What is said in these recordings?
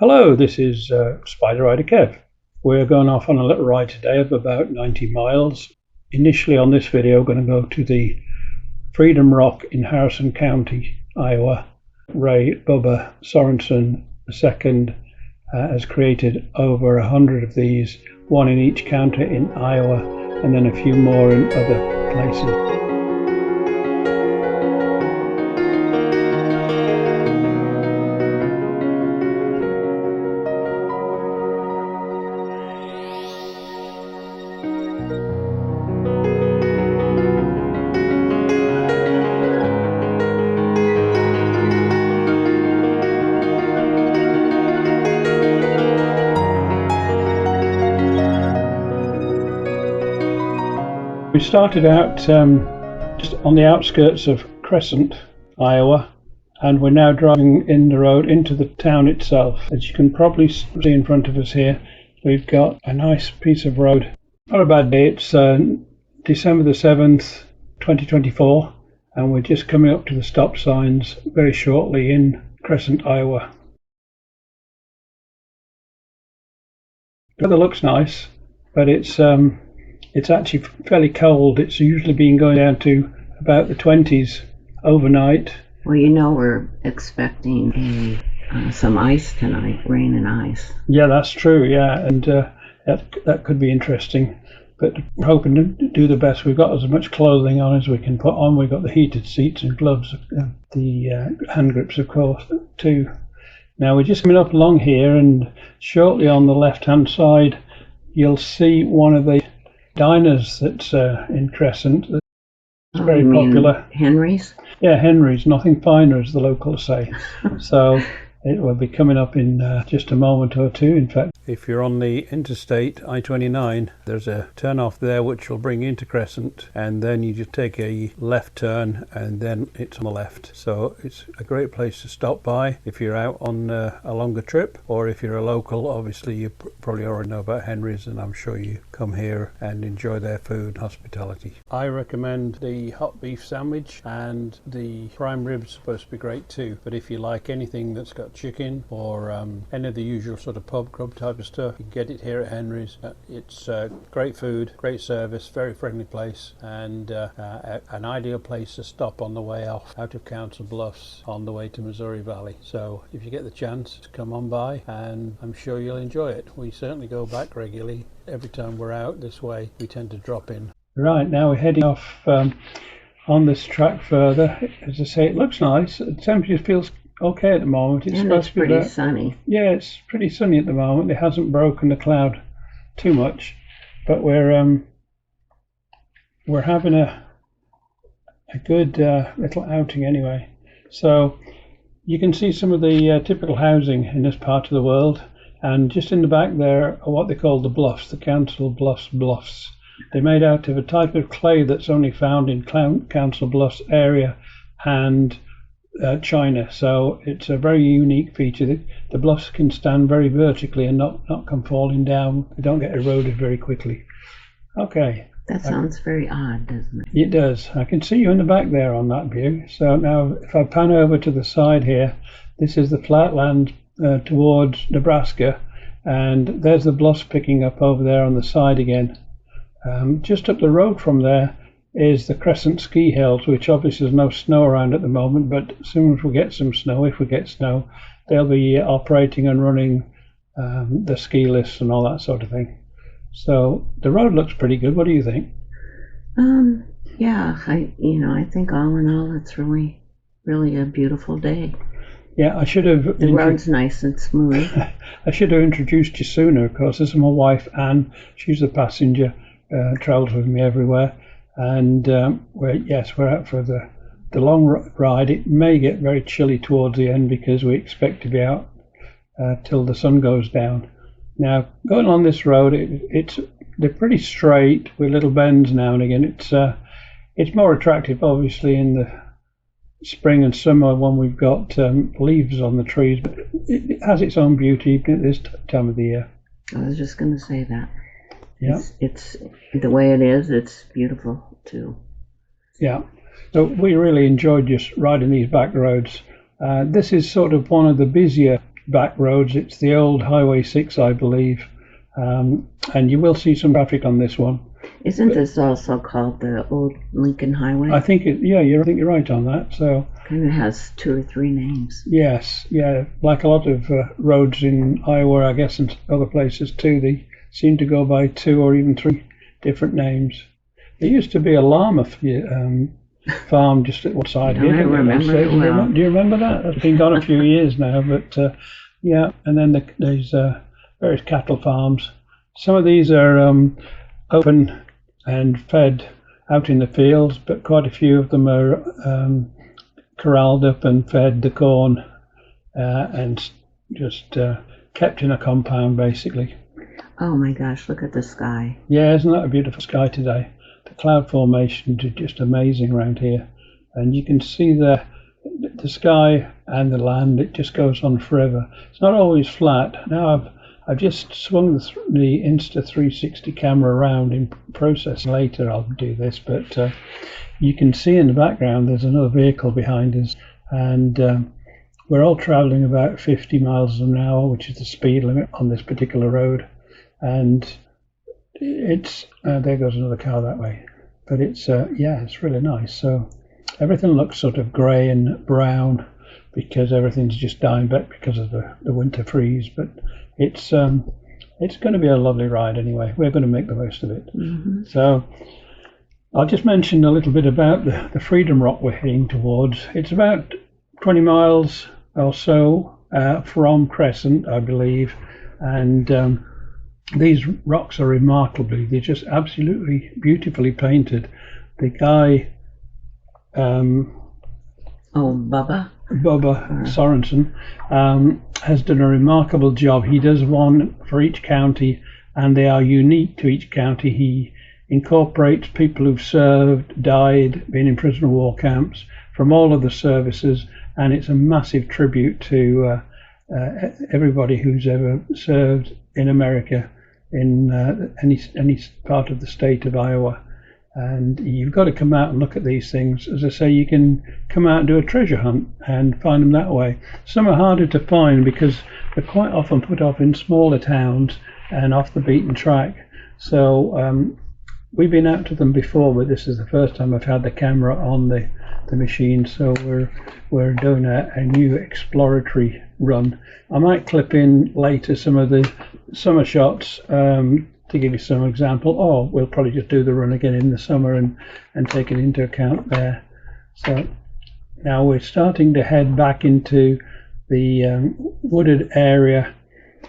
Hello, this is Spider Rider Kev. We're going off on a little ride today of about 90 miles. Initially on this video, we're going to go to the Freedom Rock in Harrison County, Iowa. Ray Bubba Sorensen II has created over 100 of these, one in each county in Iowa, and then a few more in other places. We started out just on the outskirts of Crescent, Iowa, and we're now driving in the road into the town itself. As you can probably see in front of us here, we've got a nice piece of road. Not a bad day. It's December the 7th, 2024, and we're just coming up to the stop signs very shortly in Crescent, Iowa. The weather looks nice, but it's actually fairly cold. It's usually been going down to about the 20s overnight. Well, you know we're expecting some ice tonight, rain and ice. Yeah, that's true, yeah, and that could be interesting. But we're hoping to do the best. We've got as much clothing on as we can put on. We've got the heated seats and gloves, the hand grips, of course, too. Now we're just coming up along here, and shortly on the left-hand side, you'll see one of the diners that's in Crescent. It's very popular. Henry's? Yeah, Henry's. Nothing finer, as the locals say. So it will be coming up in just a moment or two. In fact, if you're on the interstate I-29, there's a turn off there which will bring you into Crescent, and then you just take a left turn and then it's on the left. So it's a great place to stop by if you're out on a longer trip, or if you're a local. Obviously you probably already know about Henry's, and I'm sure you come here and enjoy their food and hospitality. I recommend the hot beef sandwich, and the prime ribs supposed to be great too, but if you like anything that's got chicken or any of the usual sort of pub grub type of stuff, you can get it here at Henry's. It's great food, great service, very friendly place, and an ideal place to stop on the way off out of Council Bluffs on the way to Missouri Valley. So if you get the chance to come on by, and I'm sure you'll enjoy it. We certainly go back regularly. Every time we're out this way, we tend to drop in. Right, now we're heading off on this track further. As I say, it looks nice. The temperature feels okay at the moment. It's supposed to be pretty sunny. Yeah, it's pretty sunny at the moment. It hasn't broken the cloud too much, but we're having a good little outing anyway. So you can see some of the typical housing in this part of the world, and just in the back there are what they call the bluffs, the Council Bluffs. They're made out of a type of clay that's only found in Council Bluffs area and China, so it's a very unique feature. The bluffs can stand very vertically and not come falling down. They don't get eroded very quickly. Okay. That sounds very odd, doesn't it? It does. I can see you in the back there on that view. So now if I pan over to the side here, this is the flatland towards Nebraska, and there's the bluffs picking up over there on the side again. Just up the road from there is the Crescent ski hills, which obviously there's no snow around at the moment, but as soon as we get some snow, if we get snow, they'll be operating and running the ski lifts and all that sort of thing. So the road looks pretty good. What do you think? Yeah, I think all in all it's really a beautiful day. Yeah, I should have. The road's nice and smooth. I should have introduced you sooner, of course. This is my wife, Anne. She's the passenger, travels with me everywhere. And we're out for the long ride. It may get very chilly towards the end because we expect to be out till the sun goes down. Now, going on this road, they're pretty straight with little bends now and again. It's more attractive, obviously, in the spring and summer when we've got leaves on the trees, but it has its own beauty even at this time of the year. I was just going to say that. Yeah. It's the way it is. It's beautiful too. Yeah. So we really enjoyed just riding these back roads. This is sort of one of the busier back roads. It's the old Highway 6, I believe, and you will see some traffic on this one. Isn't this also called the Old Lincoln Highway? I think I think you're right on that. So kind of has 2 or 3 names. Yes, yeah, like a lot of roads in Iowa, I guess, and other places too. They seem to go by 2 or even 3 different names. There used to be a llama farm just at one side here. I remember it well. Do you remember that? It's been gone a few years now, but yeah. And then there's various cattle farms. Some of these are open and fed out in the fields, but quite a few of them are corralled up and fed the corn and just kept in a compound, basically. Oh my gosh, look at the sky. Yeah, isn't that a beautiful sky today? The cloud formations are just amazing around here, and you can see the sky and the land. It just goes on forever. It's not always flat. Now I've just swung the Insta360 camera around in process. Later I'll do this, but you can see in the background there's another vehicle behind us, and we're all traveling about 50 miles an hour, which is the speed limit on this particular road. And it's there goes another car that way, but it's it's really nice. So everything looks sort of grey and brown because everything's just dying back because of the winter freeze, but it's going to be a lovely ride anyway. We're going to make the most of it. Mm-hmm. So I'll just mention a little bit about the Freedom Rock we're heading towards. It's about 20 miles or so from Crescent, I believe, and these rocks are remarkably, they're just absolutely beautifully painted. The guy, Bubba Sorensen, has done a remarkable job. He does one for each county, and they are unique to each county. He incorporates people who've served, died, been in prisoner of war camps from all of the services, and it's a massive tribute to everybody who's ever served in America in any part of the state of Iowa. And you've got to come out and look at these things. As I say, you can come out and do a treasure hunt and find them that way. Some are harder to find because they're quite often put off in smaller towns and off the beaten track. So we've been out to them before, but this is the first time I've had the camera on the machine. So we're doing a new exploratory run. I might clip in later some of the summer shots to give you some example, or we'll probably just do the run again in the summer and take it into account there. So now we're starting to head back into the wooded area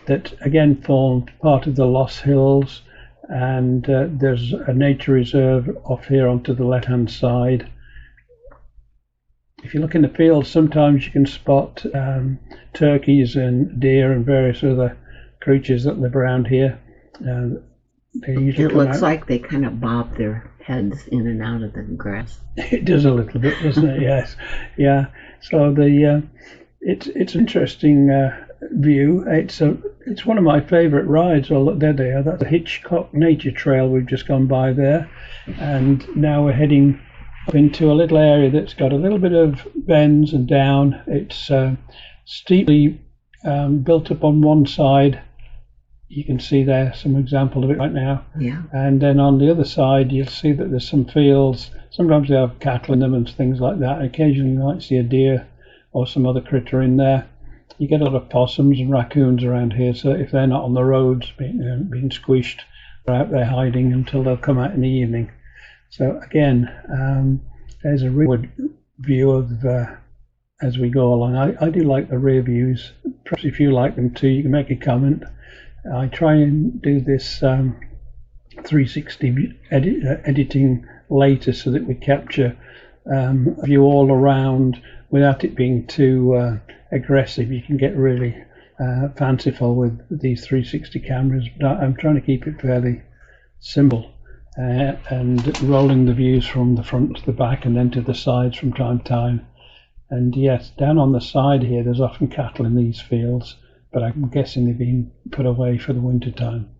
that again formed part of the Loess Hills, and there's a nature reserve off here onto the left hand side. If you look in the fields, sometimes you can spot turkeys and deer and various other creatures that live around here. They usually it looks like they kind of bob their heads in and out of the grass. It does a little bit, doesn't it? Yes, yeah. So it's an interesting view. It's one of my favourite rides. Oh, look, there they are. That's the Hitchcock Nature Trail. We've just gone by there, and now we're heading up into a little area that's got a little bit of bends and down. It's steeply built up on one side. You can see there some example of it right now. Yeah. And then on the other side, you'll see that there's some fields. Sometimes they have cattle in them and things like that. And occasionally you might see a deer or some other critter in there. You get a lot of possums and raccoons around here. So if they're not on the roads being squished, they're out there hiding until they'll come out in the evening. So again, there's a real good view of as we go along. I do like the rear views. Perhaps if you like them too, you can make a comment. I try and do this 360 editing later so that we capture a view all around without it being too aggressive. You can get really fanciful with these 360 cameras, but I'm trying to keep it fairly simple and rolling the views from the front to the back and then to the sides from time to time. And yes, down on the side here there's often cattle in these fields, but I'm guessing they've been put away for the winter time.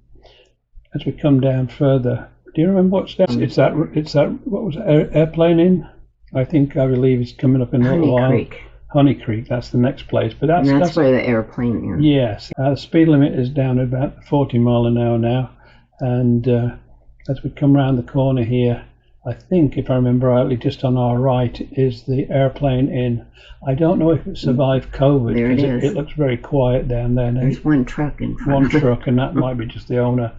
As we come down further, do you remember what's that? It's that what was it, airplane in? I believe it's coming up in a little while. Honey Creek. That's the next place. But And that's where the airplane is. Yes. The speed limit is down at about 40 mile an hour now. And as we come around the corner here, I think, if I remember rightly, just on our right is the Airplane Inn. I don't know if it survived COVID, There it because is. it looks very quiet down there now. There's one truck in front. One truck, and that might be just the owner.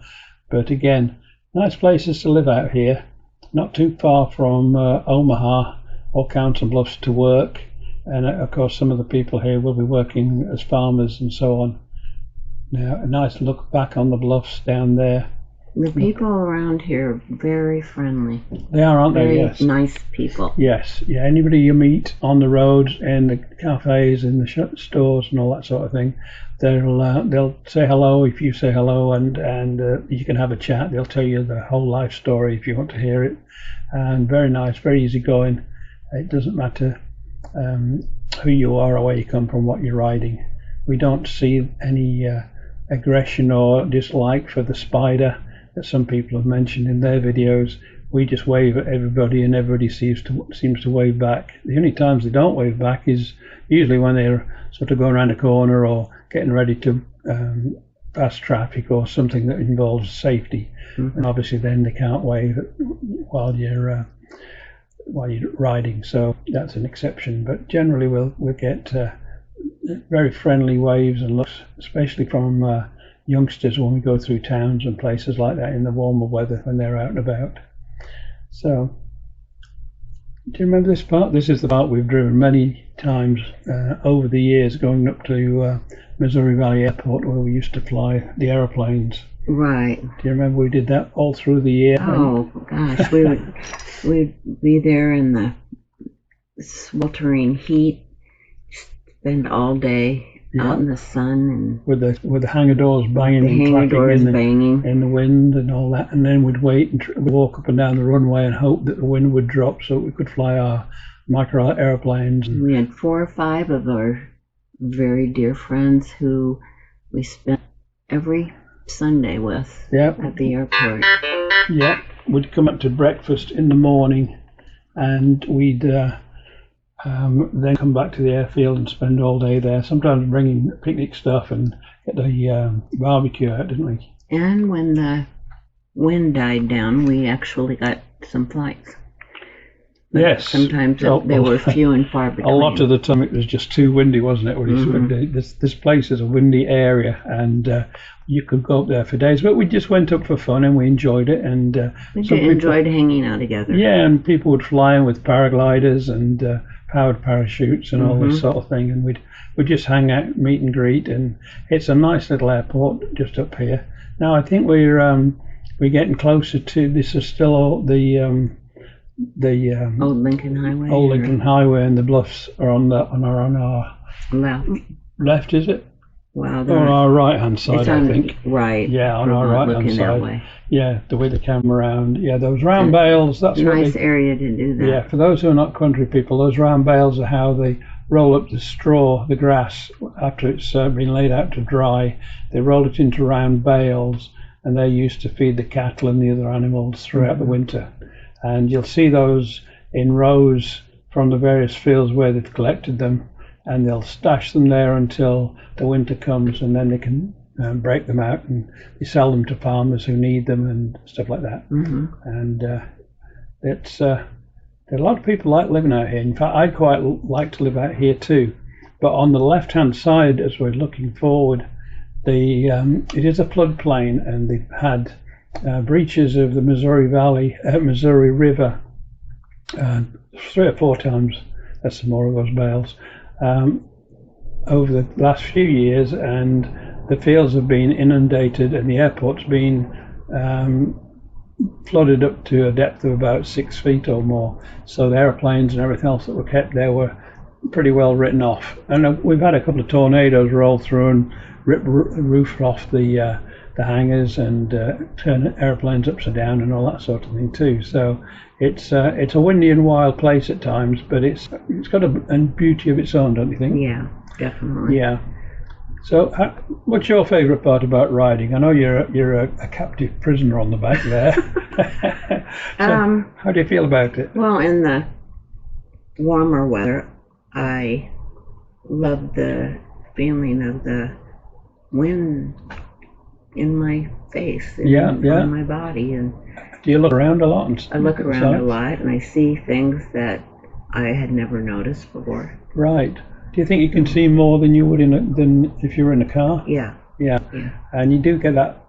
But again, nice places to live out here. Not too far from Omaha or Council Bluffs to work. And of course, some of the people here will be working as farmers and so on. Now, a nice look back on the bluffs down there. The people around here are very friendly. They are, aren't they? Very Yes. nice people. Yes. Yeah. Anybody you meet on the roads, in the cafes, in the stores, and all that sort of thing, they'll say hello if you say hello, and you can have a chat. They'll tell you the whole life story if you want to hear it. And very nice, very easygoing. It doesn't matter who you are or where you come from, what you're riding. We don't see any aggression or dislike for the Spyder that some people have mentioned in their videos. We just wave at everybody, and everybody seems to wave back. The only times they don't wave back is usually when they're sort of going around a corner or getting ready to pass traffic or something that involves safety. Mm-hmm. And obviously then they can't wave while you're riding, so that's an exception. But generally we'll get very friendly waves and looks, especially from youngsters when we go through towns and places like that in the warmer weather when they're out and about. So, do you remember this part? This is the part we've driven many times over the years, going up to Missouri Valley Airport, where we used to fly the aeroplanes. Right. Do you remember we did that all through the year? Oh gosh, we'd be there in the sweltering heat, spend all day out in the sun, and with the hangar doors banging, the hangar doors banging in the wind and all that, and then we'd wait and walk up and down the runway and hope that the wind would drop so we could fly our micro airplanes. We had 4 or 5 of our very dear friends who we spent every Sunday with at the airport. Yeah, we'd come up to breakfast in the morning, and we'd then come back to the airfield and spend all day there, sometimes bringing picnic stuff and get the barbecue out, didn't we? And when the wind died down, we actually got some flights. But yes. Sometimes they were few and far between. A lot of the time it was just too windy, wasn't it? Mm-hmm. This place is a windy area, and you could go up there for days. But we just went up for fun, and we enjoyed it. And we enjoyed hanging out together. Yeah, and people would fly in with paragliders and powered parachutes and all this sort of thing, and we'd just hang out, meet and greet, and it's a nice little airport just up here. Now I think we're getting closer to, this is still the Old Lincoln Highway. Old Lincoln Highway, and the bluffs are on our left, is it? Wow, on our right hand side, I think. Right. Yeah, on our right hand side. Way. Yeah, the way the camera round. Yeah, those round bales. That's nice area to do that. Yeah, for those who are not country people, those round bales are how they roll up the straw, the grass, after it's been laid out to dry. They roll it into round bales, and they're used to feed the cattle and the other animals throughout the winter. And you'll see those in rows from the various fields where they've collected them, and they'll stash them there until the winter comes, and then they can break them out and they sell them to farmers who need them and stuff like that. Mm-hmm. And there are a lot of people like living out here. In fact, I'd quite like to live out here too. But on the left-hand side, as we're looking forward, it is a floodplain, and they've had breaches of the Missouri River 3 or 4 times. That's some more of those bales. Over the last few years, and the fields have been inundated, and the airport's been flooded up to a depth of about 6 feet or more. So the airplanes and everything else that were kept there were pretty well written off. And we've had a couple of tornadoes roll through and rip the roof off the hangars and turn airplanes upside down and all that sort of thing too. So it's a windy and wild place at times, but it's got a beauty of its own, don't you think? Yeah, definitely. Yeah. So what's your favourite part about riding? I know you're a captive prisoner on the back there. So how do you feel about it? Well, in the warmer weather, I love the feeling of the wind in my face and on my body. And do you look around a lot? And I look around a lot, and I see things that I had never noticed before. Right. Do you think you can see more than you would than if you were in a car? Yeah. Yeah. And you do get that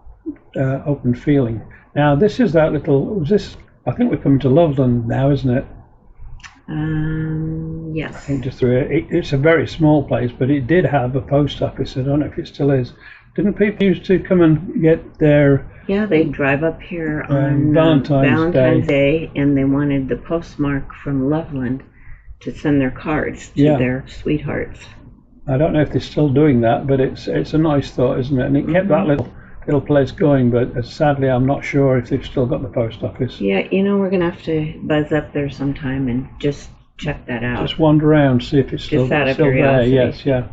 open feeling. Now, this is that little. I think we're coming to Loveland now, isn't it? Yes. I think just through it. It's a very small place, but it did have a post office. I don't know if it still is. Didn't people used to come and get their... Yeah, they'd drive up here on Valentine's Day, and they wanted the postmark from Loveland to send their cards to their sweethearts. I don't know if they're still doing that, but it's a nice thought, isn't it? And it kept that little place going, but sadly I'm not sure if they've still got the post office. Yeah, we're going to have to buzz up there sometime and just check that out. Just wander around, see if it's still there. Yes, yeah.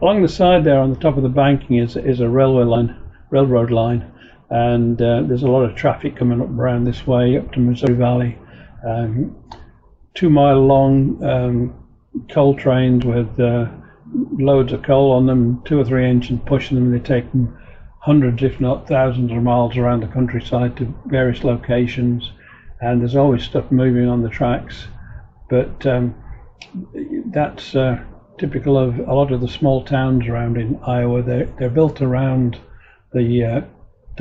Along the side there on the top of the banking is a railroad line, and there's a lot of traffic coming up around this way up to Missouri Valley. 2 mile long coal trains with loads of coal on them, 2 or 3 engines pushing them. They take them hundreds, if not thousands of miles around the countryside to various locations, and there's always stuff moving on the tracks. But that's typical of a lot of the small towns around in Iowa. They're built around the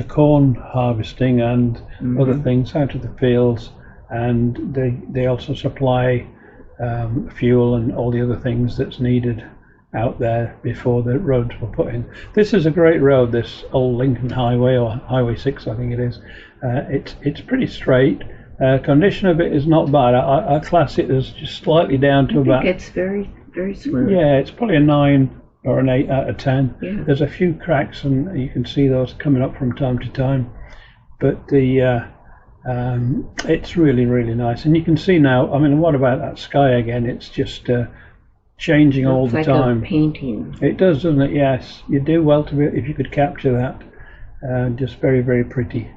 corn harvesting and other things out of the fields, and they also supply fuel and all the other things that's needed out there before the roads were put in. This is a great road, this old Lincoln Highway, or Highway 6 I think it is. It's pretty straight. Condition of it is not bad. I class it as just slightly down to about... it's very, very smooth. Yeah, it's probably a 9 or an 8 out of 10. Yeah. There's a few cracks, and you can see those coming up from time to time. But it's really, really nice. And you can see now, I mean, what about that sky again? It's just changing all the time. It's like a painting. It does, doesn't it? Yes. You do well to if you could capture that. Just very, very pretty.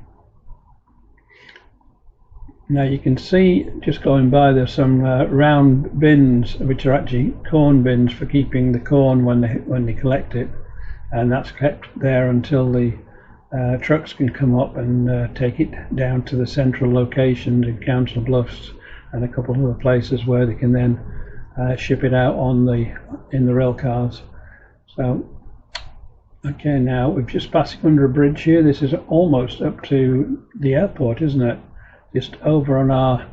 Now you can see, just going by, there's some round bins, which are actually corn bins for keeping the corn when they collect it, and that's kept there until the trucks can come up and take it down to the central locations in Council Bluffs and a couple of other places where they can then ship it out in the rail cars. So, okay, now we're just passing under a bridge here. This is almost up to the airport, isn't it? Just over on our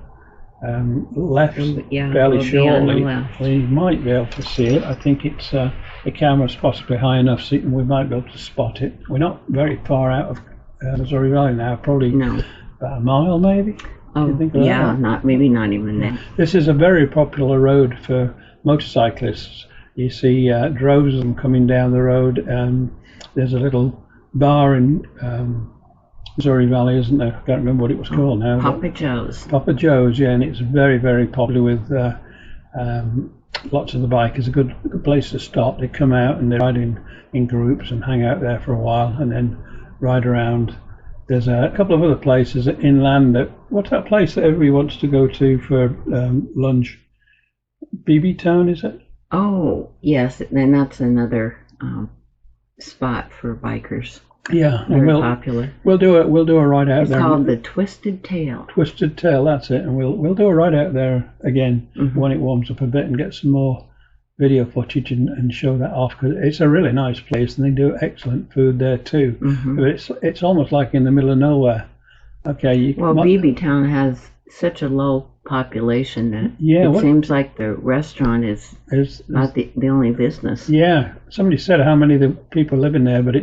left, fairly shortly. We might be able to see it. I think it's the camera's possibly high enough so we might be able to spot it. We're not very far out of Missouri Valley now, probably about a mile maybe. Oh, yeah, maybe not even that. This is a very popular road for motorcyclists. You see droves of them coming down the road. There's a little bar in Missouri Valley, isn't there? I can't remember what it was called now. Papa Joe's. Papa Joe's, yeah, and it's very, very popular with lots of the bikers. A good place to stop. They come out and they ride in groups and hang out there for a while and then ride around. There's a couple of other places inland. What's that place that everybody wants to go to for lunch? BB Town, is it? Oh, yes, and that's another spot for bikers. Yeah, very popular. We'll do a ride out there. It's called the Twisted Tail. Twisted Tail, that's it. And we'll do a ride out there again when it warms up a bit and get some more video footage and show that off, because it's a really nice place and they do excellent food there too. But it's almost like in the middle of nowhere. Okay. BB Town has such a low population that it seems like the restaurant is not the only business. Yeah, somebody said how many the people live in there, but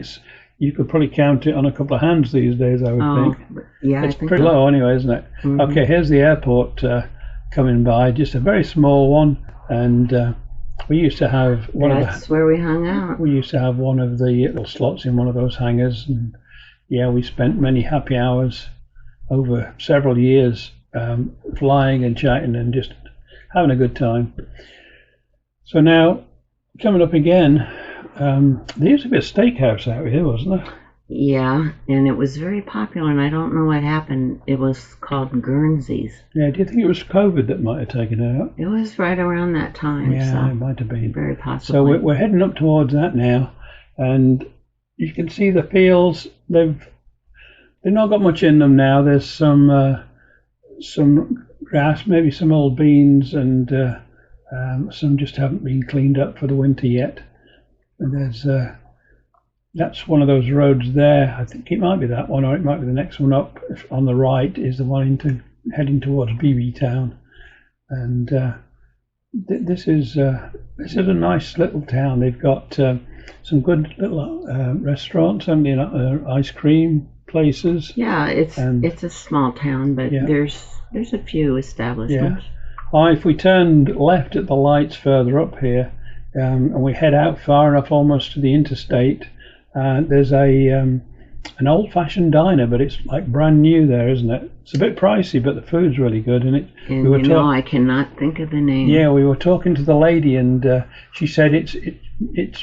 you could probably count it on a couple of hands these days, I would think. Yeah, it's pretty low anyway, isn't it? Okay, here's the airport coming by, just a very small one, and we used to have That's where we hung out. We used to have one of the little slots in one of those hangars, and we spent many happy hours over several years flying and chatting and just having a good time. So now, coming up again, there used to be a steakhouse out here, wasn't there? Yeah, and it was very popular, and I don't know what happened. It was called Guernsey's. Yeah, do you think it was COVID that might have taken it out? It was right around that time. Yeah, so it might have been. Very possibly. So we're heading up towards that now, and you can see the fields. They've not got much in them now. There's some grass, maybe some old beans, and some just haven't been cleaned up for the winter yet. And there's that's one of those roads there. I think it might be that one, or it might be the next one up. On the right is the one heading towards BB Town, and this is a nice little town. They've got some good little restaurants and ice cream places. Yeah, it's a small town, but there's a few establishments. Yeah. If we turned left at the lights further up here, and we head out far enough almost to the interstate, there's an old-fashioned diner, but it's like brand new there, isn't it? It's a bit pricey, but the food's really good. And I cannot think of the name. Yeah, we were talking to the lady, and she said it's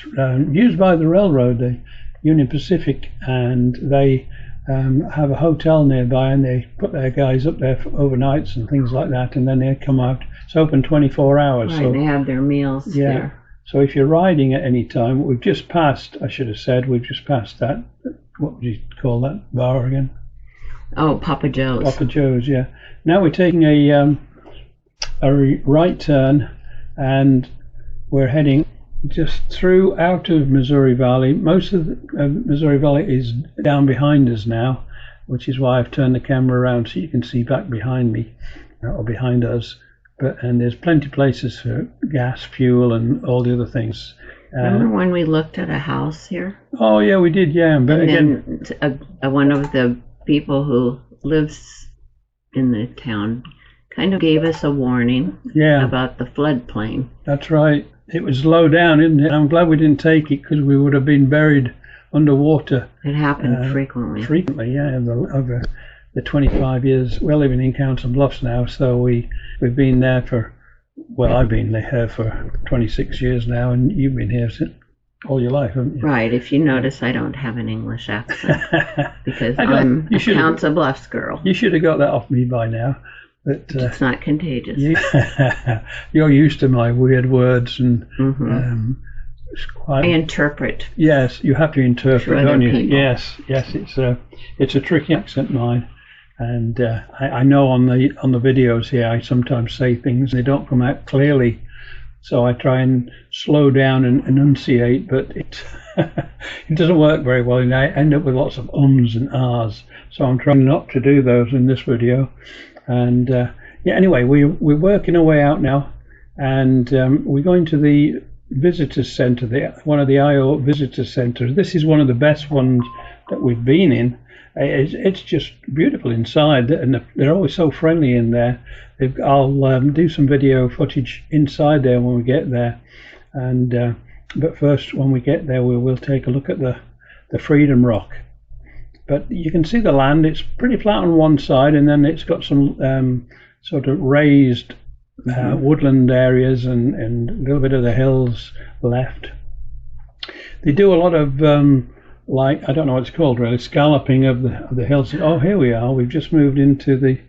used by the railroad, the Union Pacific, and they have a hotel nearby, and they put their guys up there for overnights and things like that, and then they come out. It's open 24 hours. Right, so they have their meals there. So if you're riding at any time, we've just passed that, what would you call that bar again? Oh, Papa Joe's. Papa Joe's, yeah. Now we're taking a right turn, and we're heading just through out of Missouri Valley. Most of the Missouri Valley is down behind us now, which is why I've turned the camera around so you can see back behind me, or behind us. And there's plenty of places for gas, fuel, and all the other things. Remember when we looked at a house here? Oh yeah, we did. Yeah, but and then one of the people who lives in the town kind of gave us a warning about the floodplain. That's right. It was low down, isn't it? I'm glad we didn't take it, because we would have been buried underwater. It happened frequently. Frequently, yeah. Over the 25 years we're living in Council Bluffs now, so we've been there for. Well, I've been here for 26 years now, and you've been here all your life, haven't you? Right. If you notice, I don't have an English accent because I'm a Council Bluffs girl. You should have got that off me by now. But it's not contagious. You're used to my weird words, and it's quite. I interpret. Yes, you have to interpret, don't you? People. Yes. It's a tricky accent, mine. And I know on the videos here I sometimes say things, they don't come out clearly, so I try and slow down and enunciate, but it doesn't work very well, and I end up with lots of ums and ahs, so I'm trying not to do those in this video. And anyway, we're working our way out now, and we're going to the visitor center, one of the IO visitor centers. This is one of the best ones that we've been in. It's just beautiful inside, and they're always so friendly in there. I'll do some video footage inside there when we get there, and but first, when we get there, we will take a look at the Freedom Rock. But you can see the land. It's pretty flat on one side, and then it's got some sort of raised woodland areas and a little bit of the hills left. They do a lot of I don't know what it's called really, scalloping of the hills. Oh, here we are. We've just moved into the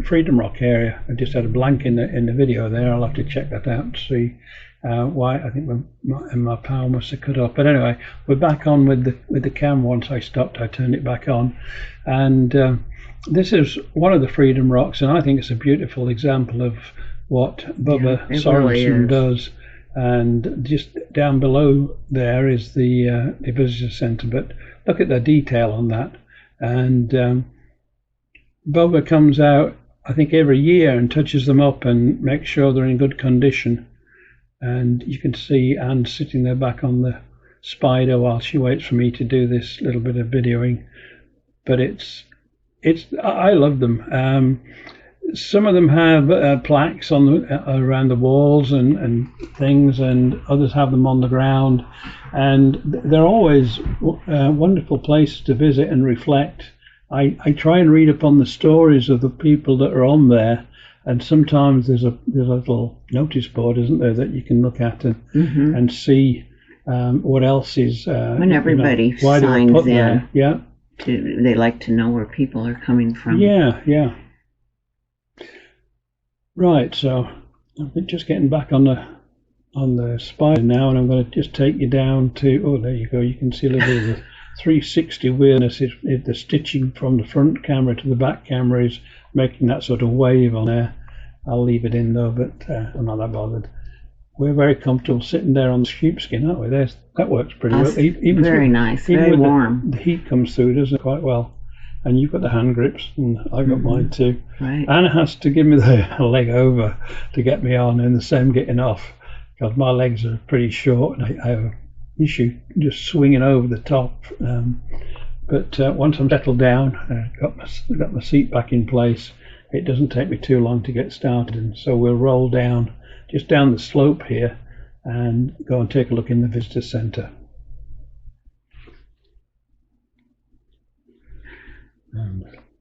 Freedom Rock area. I just had a blank in the video there. I'll have to check that out and see why. I think my power must have cut off. But anyway, we're back on with the cam. Once I stopped, I turned it back on, and this is one of the Freedom Rocks, and I think it's a beautiful example of what Bubba Sorensen does. And just down below there is the visitor center, but look at the detail on that. And Bubba comes out, I think, every year and touches them up and makes sure they're in good condition. And you can see Anne sitting there back on the Spyder while she waits for me to do this little bit of videoing. But I love them. Some of them have plaques around the walls and things, and others have them on the ground, and they're always wonderful places to visit and reflect. I try and read upon the stories of the people that are on there, And sometimes there's a little notice board, isn't there, that you can look at and see what else is. When everybody why signs put in, there. Yeah. They like to know where people are coming from. Yeah, yeah. Right, so I'm just getting back on the Spyder now, and I'm going to just take you down to. Oh, there you go. You can see a little bit of the 360 weirdness. If the stitching from the front camera to the back camera is making that sort of wave on there. I'll leave it in though, but I'm not that bothered. We're very comfortable sitting there on the sheepskin, aren't we? That works pretty well. Even very nice, very warm. The heat comes through, doesn't it, quite well. And you've got the hand grips, and I've got mine too. Right. Anna has to give me the leg over to get me on, and the same getting off, because my legs are pretty short, and I have an issue just swinging over the top. But once I'm settled down, got my seat back in place, it doesn't take me too long to get started, and so we'll roll down just down the slope here and go and take a look in the visitor centre.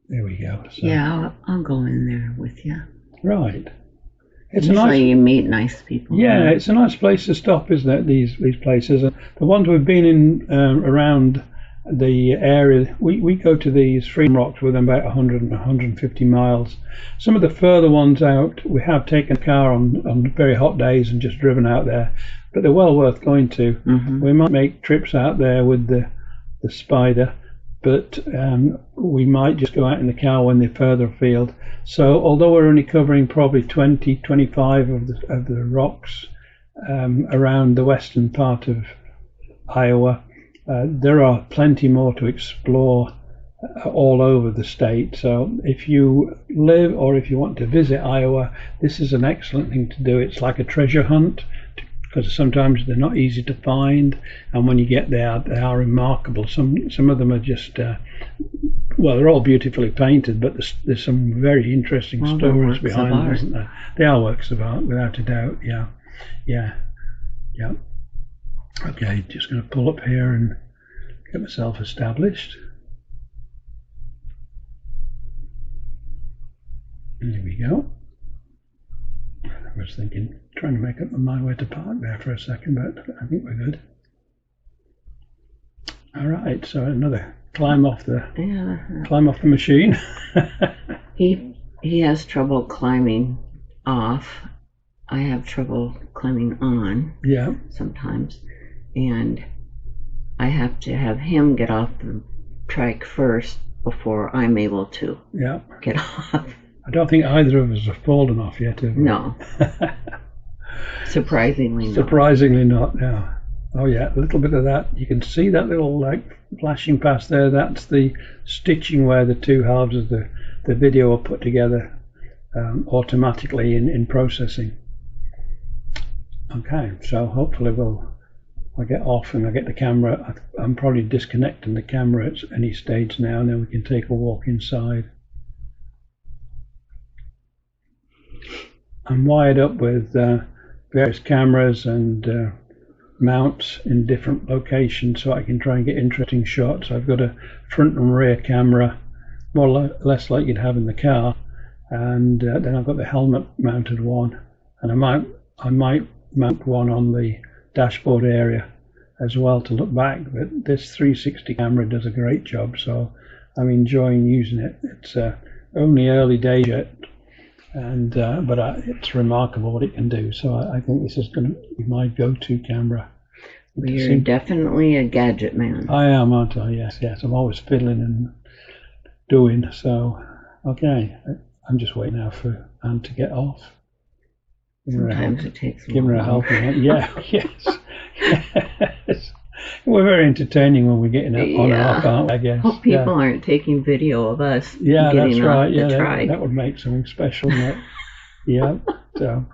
There we go. So. Yeah, I'll go in there with you. Right. It's Usually you meet nice people. Yeah, it's a nice place to stop, isn't it? These places. The ones we've been in around the area, we go to these Freedom Rocks within about 100 and 150 miles. Some of the further ones out, we have taken a car on very hot days and just driven out there, but they're well worth going to. We might make trips out there with the Spyder, but we might just go out in the car when they're further afield. So although we're only covering probably 20-25 of the rocks around the western part of Iowa, there are plenty more to explore all over the state. So if you live or if you want to visit Iowa, this is an excellent thing to do. It's like a treasure hunt, because sometimes they're not easy to find, and when you get there, they are remarkable. Some of them are just well, they're all beautifully painted, but there's some very interesting stories behind them, isn't there? They are works of art, without a doubt. Yeah. Okay, just going to pull up here and get myself established. There we go. I was trying to make up my mind where to park there for a second, but I think we're good. All right, so another climb off the machine. He has trouble climbing off. I have trouble climbing on. Yeah. Sometimes, and I have to have him get off the trike first before I'm able to get off. I don't think either of us have fallen off yet, have we? No. Surprisingly not. Surprisingly not, no. Oh yeah, a little bit of that. You can see that little flashing past there. That's the stitching where the two halves of the video are put together automatically in processing. Okay, so hopefully I'll get off and I'll get the camera. I'm probably disconnecting the camera at any stage now, and then we can take a walk inside. I'm wired up with various cameras and mounts in different locations, so I can try and get interesting shots. I've got a front and rear camera, more or less like you'd have in the car, and then I've got the helmet mounted one, and I might mount one on the dashboard area as well to look back. But this 360 camera does a great job, so I'm enjoying using it. It's only early days yet, and but it's remarkable what it can do. So I think this is going to be my go-to camera. You're definitely a gadget man. I am, aren't I? Yes. I'm always fiddling and doing. So okay, I'm just waiting now for Anne to get off. Sometimes it takes give her a helping hand. Yes. We're very entertaining when we're getting up on and off, aren't we, I guess. Hope people aren't taking video of us getting that's right. The trike. That would make something special, wouldn't it? So,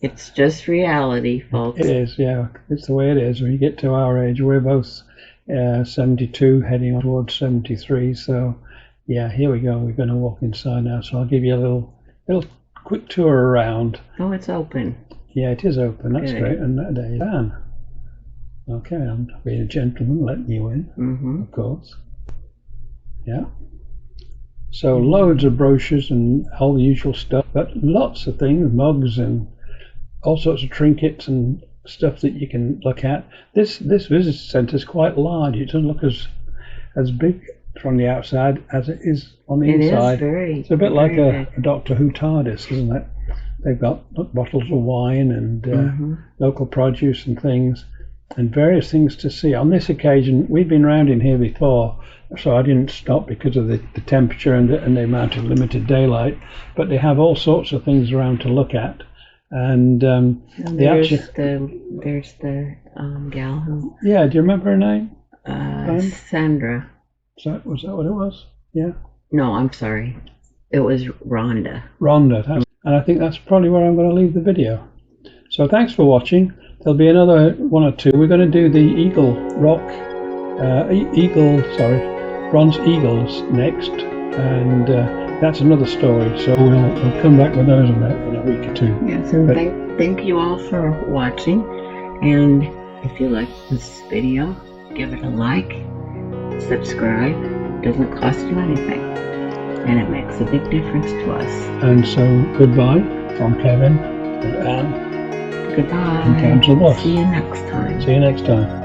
it's just reality, folks. It is, it's the way it is. When you get to our age, we're both 72, heading towards 73, so here we go. We're going to walk inside now, so I'll give you a little quick tour around. Oh, it's open. Yeah, it is open. That's great. And there you are. Okay, I'm being a gentleman, letting you in, of course. Yeah. So loads of brochures and all the usual stuff, but lots of things, mugs and all sorts of trinkets and stuff that you can look at. This visitor centre is quite large. It doesn't look as big from the outside as it is on the inside. It's a bit like a Doctor Who TARDIS, isn't it? They've got bottles of wine and local produce and things, and various things to see. On this occasion, we've been round in here before, so I didn't stop because of the temperature and the amount of limited daylight, but they have all sorts of things around to look at. And there's the gal who... Yeah, do you remember her name? Sandra. Was that what it was? Yeah. No, I'm sorry. It was Rhonda. Rhonda. And I think that's probably where I'm going to leave the video. So thanks for watching. There'll be another one or two. We're going to do the Eagle Rock, Bronze Eagles next, and that's another story. So we'll come back with those in a week or two. Yes, and thank you all for watching. And if you like this video, give it a like, subscribe. It doesn't cost you anything, and it makes a big difference to us. And so goodbye from Kevin and Anne. Goodbye. And Council Bluff. See you next time. See you next time.